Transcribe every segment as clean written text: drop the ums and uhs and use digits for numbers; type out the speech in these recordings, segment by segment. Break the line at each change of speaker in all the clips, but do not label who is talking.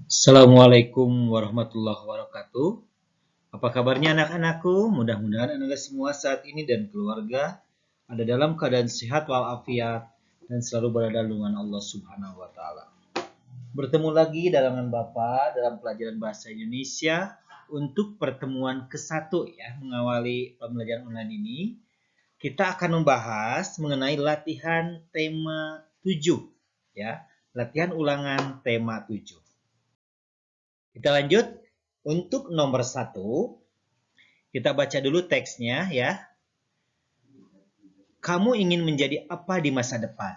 Assalamualaikum warahmatullahi wabarakatuh. Apa kabarnya anak-anakku? Mudah-mudahan Anda semua saat ini dan keluarga ada dalam keadaan sehat walafiat dan selalu berada dengan Allah Subhanahu wa taala. Bertemu lagi dengan Bapak dalam pelajaran bahasa Indonesia untuk pertemuan ke-1 ya, mengawali pembelajaran online ini. Kita akan membahas mengenai latihan tema 7 ya, latihan ulangan tema 7. Kita lanjut. Untuk nomor 1, kita baca dulu teksnya ya. Kamu ingin menjadi apa di masa depan?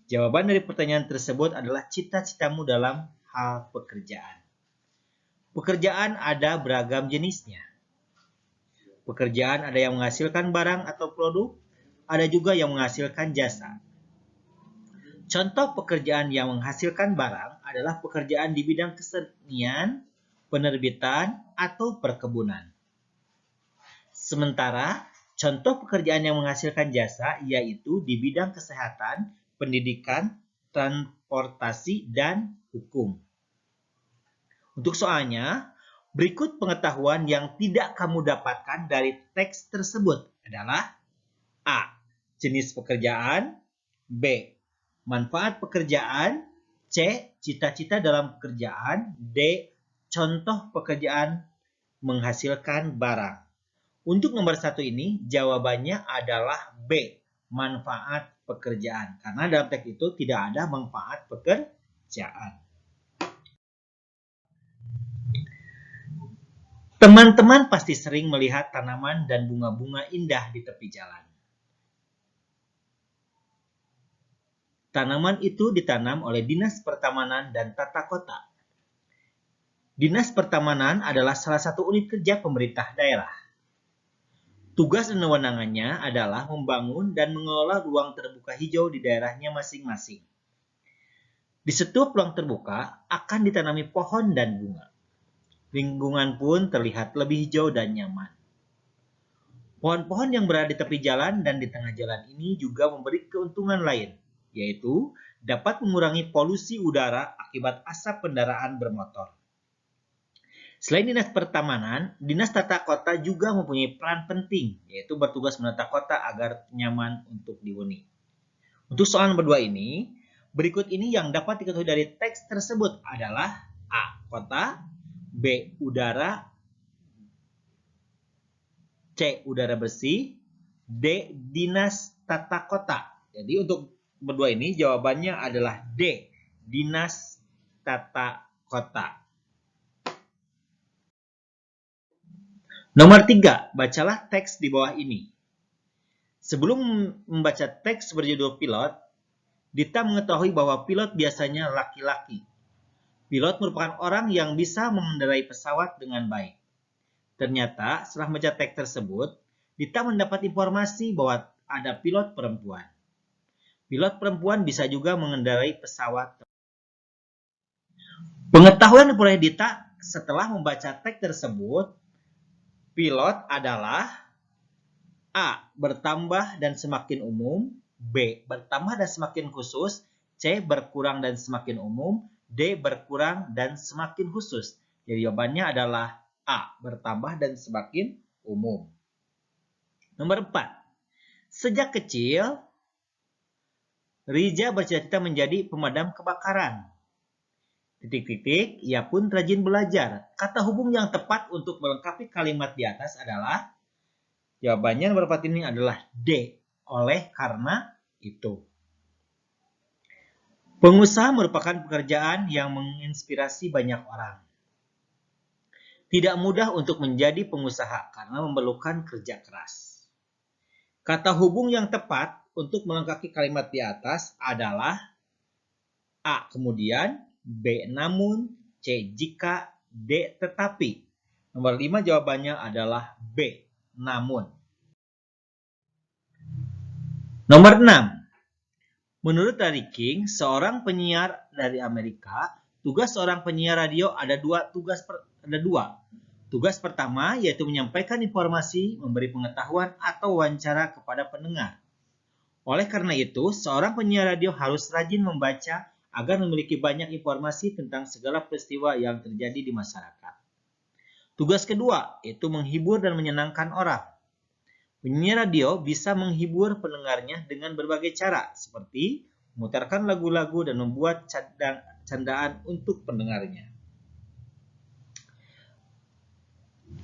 Jawaban dari pertanyaan tersebut adalah cita-citamu dalam hal pekerjaan. Pekerjaan ada beragam jenisnya. Pekerjaan ada yang menghasilkan barang atau produk, ada juga yang menghasilkan jasa. Contoh pekerjaan yang menghasilkan barang adalah pekerjaan di bidang kesenian, penerbitan, atau perkebunan. Sementara, contoh pekerjaan yang menghasilkan jasa yaitu di bidang kesehatan, pendidikan, transportasi, dan hukum. Untuk soalnya, berikut pengetahuan yang tidak kamu dapatkan dari teks tersebut adalah A. Jenis pekerjaan, B. Manfaat pekerjaan, C. Cita-cita dalam pekerjaan, D. Contoh pekerjaan menghasilkan barang. Untuk nomor 1 ini, jawabannya adalah B. Manfaat pekerjaan. Karena dalam teks itu tidak ada manfaat pekerjaan. Teman-teman pasti sering melihat tanaman dan bunga-bunga indah di tepi jalan. Tanaman itu ditanam oleh Dinas Pertamanan dan Tata Kota. Dinas Pertamanan adalah salah satu unit kerja pemerintah daerah. Tugas dan wewenangnya adalah membangun dan mengelola ruang terbuka hijau di daerahnya masing-masing. Di setiap ruang terbuka akan ditanami pohon dan bunga. Lingkungan pun terlihat lebih hijau dan nyaman. Pohon-pohon yang berada di tepi jalan dan di tengah jalan ini juga memberi keuntungan lain, yaitu dapat mengurangi polusi udara akibat asap kendaraan bermotor. Selain Dinas Pertamanan, Dinas Tata Kota juga mempunyai peran penting, yaitu bertugas menata kota agar nyaman untuk dihuni. Untuk soal nomor 2 ini, berikut ini yang dapat diketahui dari teks tersebut adalah A. Kota, B. Udara, C. Udara bersih, D. Dinas Tata Kota. Jadi untuk nomor 2 ini jawabannya adalah D. Dinas Tata Kota. Nomor 3, bacalah teks di bawah ini. Sebelum membaca teks berjudul pilot, Dita mengetahui bahwa pilot biasanya laki-laki. Pilot merupakan orang yang bisa mengendarai pesawat dengan baik. Ternyata, setelah membaca teks tersebut, Dita mendapat informasi bahwa ada pilot perempuan. Pilot perempuan bisa juga mengendarai pesawat. Pengetahuan yang diperoleh Dita setelah membaca teks tersebut, pilot adalah A. Bertambah dan semakin umum, B. Bertambah dan semakin khusus, C. Berkurang dan semakin umum, D. Berkurang dan semakin khusus. Jadi jawabannya adalah A. Bertambah dan semakin umum. Nomor 4. Sejak kecil, Riza bercita-cita menjadi pemadam kebakaran. Ia pun rajin belajar. Kata hubung yang tepat untuk melengkapi kalimat di atas adalah, jawabannya nomor 4 ini adalah D. Oleh karena itu. Pengusaha merupakan pekerjaan yang menginspirasi banyak orang. Tidak mudah untuk menjadi pengusaha karena memerlukan kerja keras. Kata hubung yang tepat untuk melengkapi kalimat di atas adalah A. Kemudian, B. Namun, C. Jika, D. Tetapi. Nomor 5 jawabannya adalah B. Namun. Nomor 6. Menurut Larry King, seorang penyiar dari Amerika, tugas seorang penyiar radio ada dua. Tugas pertama yaitu menyampaikan informasi, memberi pengetahuan atau wawancara kepada pendengar. Oleh karena itu, seorang penyiar radio harus rajin membaca agar memiliki banyak informasi tentang segala peristiwa yang terjadi di masyarakat. Tugas kedua, yaitu menghibur dan menyenangkan orang. Penyiar radio bisa menghibur pendengarnya dengan berbagai cara, seperti memutarkan lagu-lagu dan membuat candaan untuk pendengarnya.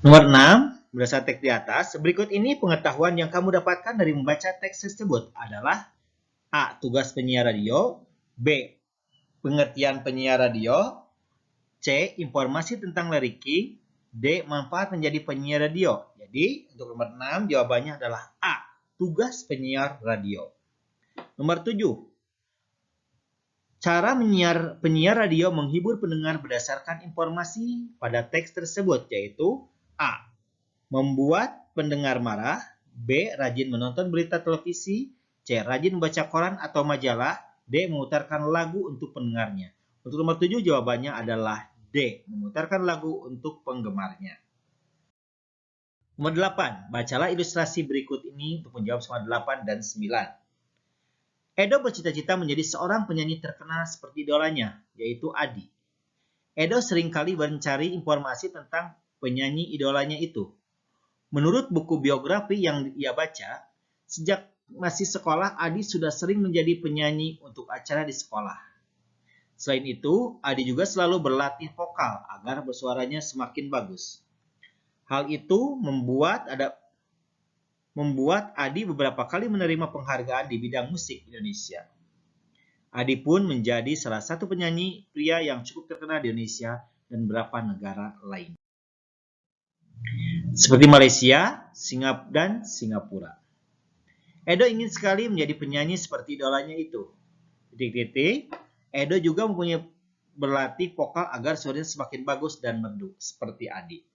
Nomor 6, berdasarkan teks di atas, berikut ini pengetahuan yang kamu dapatkan dari membaca teks tersebut adalah A. Tugas penyiar radio, B. Pengertian penyiar radio, C. Informasi tentang lyriking, D. Manfaat menjadi penyiar radio. Jadi, untuk nomor 6, jawabannya adalah A. Tugas penyiar radio. Nomor 7. Cara penyiar radio menghibur pendengar berdasarkan informasi pada teks tersebut, yaitu A. Membuat pendengar marah, B. Rajin menonton berita televisi, C. Rajin membaca koran atau majalah, D. Memutarkan lagu untuk pendengarnya. Untuk nomor 7, jawabannya adalah D. Memutarkan lagu untuk penggemarnya. Nomor 8. Bacalah ilustrasi berikut ini untuk menjawab soal 8 dan 9. Edo bercita-cita menjadi seorang penyanyi terkenal seperti idolanya, yaitu Adi. Edo seringkali mencari informasi tentang penyanyi idolanya itu. Menurut buku biografi yang ia baca, sejak masih sekolah, Adi sudah sering menjadi penyanyi untuk acara di sekolah. Selain itu, Adi juga selalu berlatih vokal agar bersuaranya semakin bagus. Hal itu membuat Adi beberapa kali menerima penghargaan di bidang musik Indonesia. Adi pun menjadi salah satu penyanyi pria yang cukup terkenal di Indonesia dan beberapa negara lain, seperti Malaysia, dan Singapura. Edo ingin sekali menjadi penyanyi seperti idolanya itu. Edo juga mempunyai berlatih vokal agar suaranya semakin bagus dan merdu seperti Adi.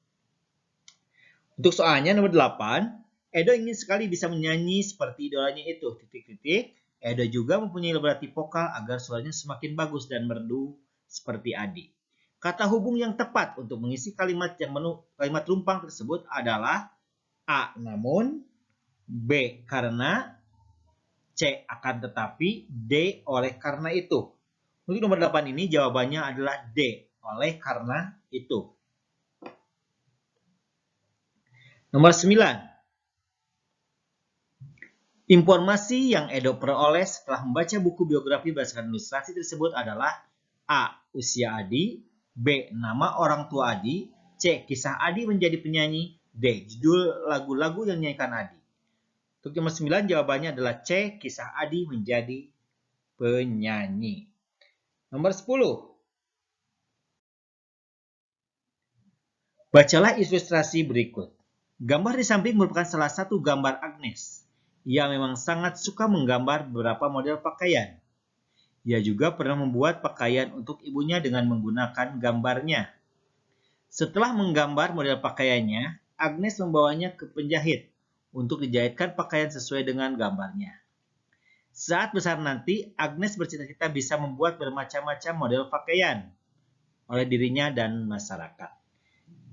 Untuk soalnya nomor 8, Edo ingin sekali bisa menyanyi seperti idolanya itu. Edo juga mempunyai berlatih vokal agar suaranya semakin bagus dan merdu seperti Adi. Kata hubung yang tepat untuk mengisi kalimat rumpang tersebut adalah A. Namun, B. Karena, C. Akan tetapi, D. Oleh karena itu. Untuk nomor 8 ini jawabannya adalah D. Oleh karena itu. Nomor 9. Informasi yang Edo peroleh setelah membaca buku biografi berdasarkan ilustrasi tersebut adalah A. Usia Adi, B. Nama orang tua Adi, C. Kisah Adi menjadi penyanyi, D. Judul lagu-lagu yang dinyanyikan Adi. Untuk nomor 9 jawabannya adalah C. Kisah Adi menjadi penyanyi. Nomor 10. Bacalah ilustrasi berikut. Gambar di samping merupakan salah satu gambar Agnes. Ia memang sangat suka menggambar beberapa model pakaian. Ia juga pernah membuat pakaian untuk ibunya dengan menggunakan gambarnya. Setelah menggambar model pakaiannya, Agnes membawanya ke penjahit untuk dijahitkan pakaian sesuai dengan gambarnya. Saat besar nanti, Agnes bercita-cita bisa membuat bermacam-macam model pakaian oleh dirinya dan masyarakat.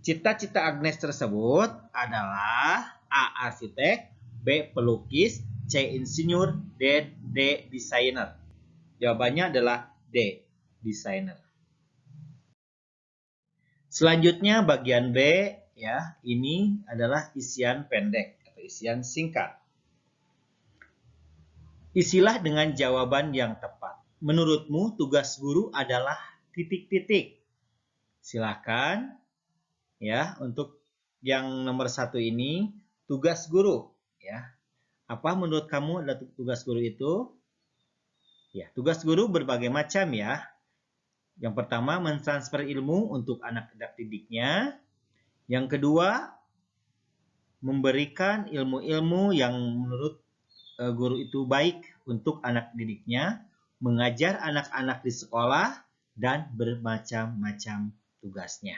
Cita-cita Agnes tersebut adalah A. Arsitek, B. Pelukis, C. Insinyur, D. Desainer. Jawabannya adalah D. Desainer. Selanjutnya bagian B, ya, ini adalah isian pendek atau isian singkat. Isilah dengan jawaban yang tepat. Menurutmu tugas guru adalah titik-titik. Silakan ya, untuk yang nomor 1 ini tugas guru ya. Apa menurut kamu adalah tugas guru itu? Ya, tugas guru berbagai macam ya. Yang pertama, mentransfer ilmu untuk anak-anak didiknya. Yang kedua, memberikan ilmu-ilmu yang menurut guru itu baik untuk anak didiknya, mengajar anak-anak di sekolah, dan bermacam-macam tugasnya.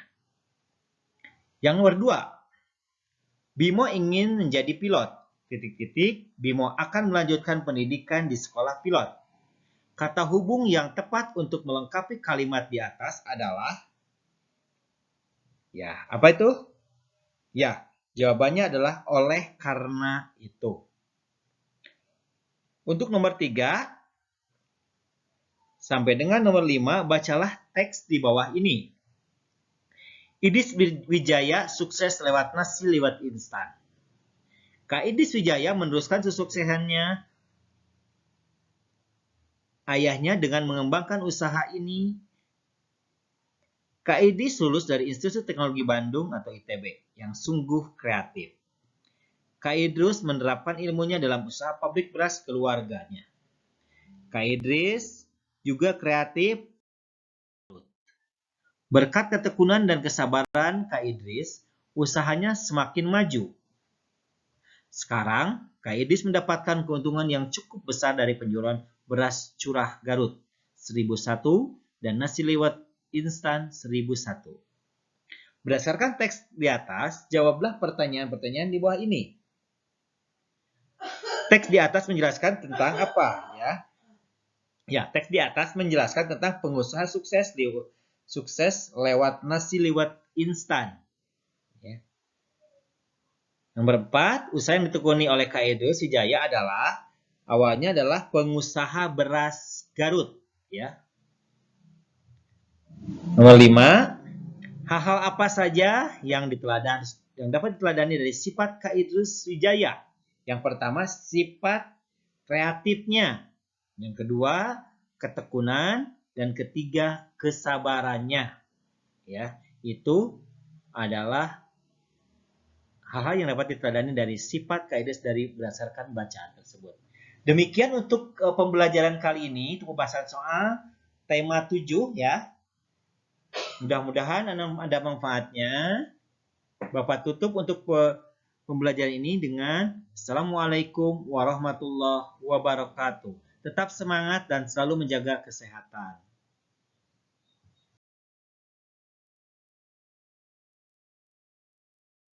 Yang nomor 2, Bimo ingin menjadi pilot. Bimo akan melanjutkan pendidikan di sekolah pilot. Kata hubung yang tepat untuk melengkapi kalimat di atas adalah, ya, apa itu? Ya, jawabannya adalah oleh karena itu. Untuk nomor 3, Sampai dengan nomor 5, bacalah teks di bawah ini. Idis Wijaya sukses lewat nasi liwet instan. Kak Idis Wijaya meneruskan kesuksesannya ayahnya dengan mengembangkan usaha ini. Kak Idis lulus dari Institut Teknologi Bandung atau ITB yang sungguh kreatif. Kak Idris menerapkan ilmunya dalam usaha pabrik beras keluarganya. Kak Idris juga kreatif. Berkat ketekunan dan kesabaran Kak Idris, usahanya semakin maju. Sekarang, Kak Idris mendapatkan keuntungan yang cukup besar dari penjualan beras curah Garut 1001 dan nasi liwet instan 1001. Berdasarkan teks di atas, jawablah pertanyaan-pertanyaan di bawah ini. Teks di atas menjelaskan tentang apa? Ya, teks di atas menjelaskan tentang pengusaha sukses lewat nasi liwet instan. Ya. Nomor 4, usaha yang ditekuni oleh Kak Idris Wijaya awalnya adalah pengusaha beras Garut. Ya. Nomor 5, hal-hal apa saja yang dapat diteladani dari sifat Kak Idris Wijaya? Yang pertama, sifat kreatifnya. Yang kedua, ketekunan. Dan ketiga, kesabarannya. Ya, itu adalah hal-hal yang dapat diteladani dari sifat Kak Idris berdasarkan bacaan tersebut. Demikian untuk pembelajaran kali ini, untuk pembahasan soal tema 7 ya. Mudah-mudahan ada manfaatnya. Bapak tutup untuk pembelajaran ini dengan Assalamualaikum warahmatullahi wabarakatuh. Tetap semangat dan selalu menjaga kesehatan.